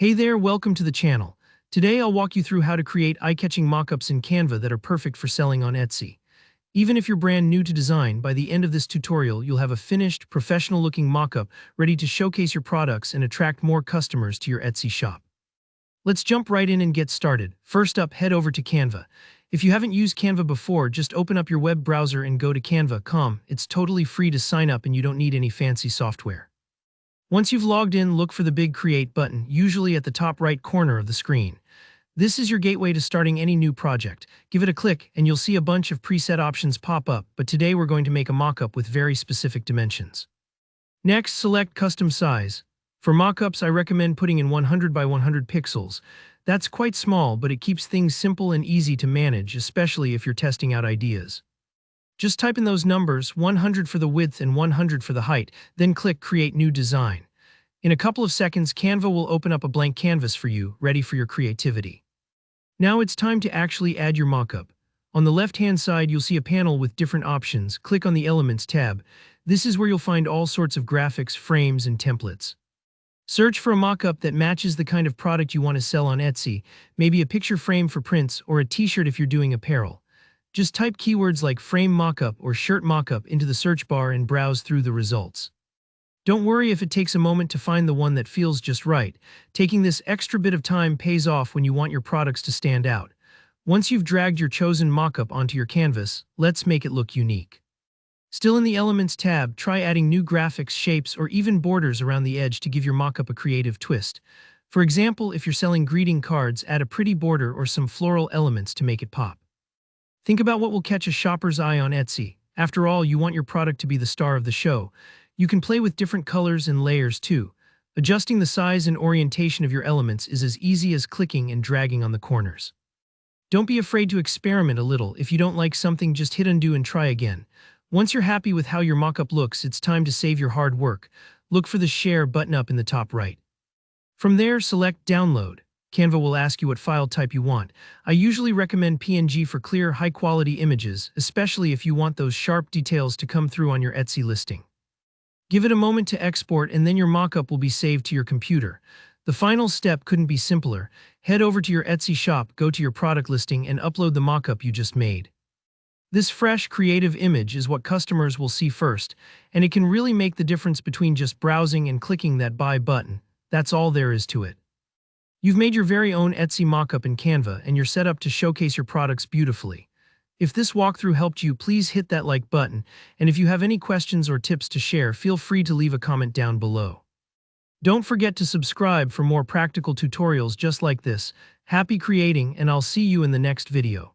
Hey there, welcome to the channel. Today I'll walk you through how to create eye-catching mockups in Canva that are perfect for selling on Etsy. Even if you're brand new to design, by the end of this tutorial you'll have a finished, professional-looking mockup ready to showcase your products and attract more customers to your Etsy shop. Let's jump right in and get started. First up, head over to Canva. If you haven't used Canva before, just open up your web browser and go to canva.com. It's totally free to sign up and you don't need any fancy software. Once you've logged in, look for the big Create button, usually at the top right corner of the screen. This is your gateway to starting any new project. Give it a click and you'll see a bunch of preset options pop up, but today we're going to make a mockup with very specific dimensions. Next, select Custom Size. For mockups, I recommend putting in 100 by 100 pixels. That's quite small, but it keeps things simple and easy to manage, especially if you're testing out ideas. Just type in those numbers, 100 for the width and 100 for the height, then click Create New Design. In a couple of seconds, Canva will open up a blank canvas for you, ready for your creativity. Now it's time to actually add your mockup. On the left-hand side, you'll see a panel with different options. Click on the Elements tab. This is where you'll find all sorts of graphics, frames, and templates. Search for a mockup that matches the kind of product you want to sell on Etsy, maybe a picture frame for prints or a t-shirt if you're doing apparel. Just type keywords like frame mockup or shirt mockup into the search bar and browse through the results. Don't worry if it takes a moment to find the one that feels just right. Taking this extra bit of time pays off when you want your products to stand out. Once you've dragged your chosen mockup onto your canvas, let's make it look unique. Still in the Elements tab, try adding new graphics, shapes, or even borders around the edge to give your mockup a creative twist. For example, if you're selling greeting cards, add a pretty border or some floral elements to make it pop. Think about what will catch a shopper's eye on Etsy. After all, you want your product to be the star of the show. You can play with different colors and layers too. Adjusting the size and orientation of your elements is as easy as clicking and dragging on the corners. Don't be afraid to experiment a little. If you don't like something, just hit undo and try again. Once you're happy with how your mockup looks, it's time to save your hard work. Look for the Share button up in the top right. From there, select Download. Canva will ask you what file type you want. I usually recommend PNG for clear, high-quality images, especially if you want those sharp details to come through on your Etsy listing. Give it a moment to export and then your mockup will be saved to your computer. The final step couldn't be simpler. Head over to your Etsy shop, go to your product listing, and upload the mockup you just made. This fresh, creative image is what customers will see first, and it can really make the difference between just browsing and clicking that buy button. That's all there is to it. You've made your very own Etsy mockup in Canva, and you're set up to showcase your products beautifully. If this walkthrough helped you, please hit that like button, and if you have any questions or tips to share, feel free to leave a comment down below. Don't forget to subscribe for more practical tutorials just like this. Happy creating, and I'll see you in the next video.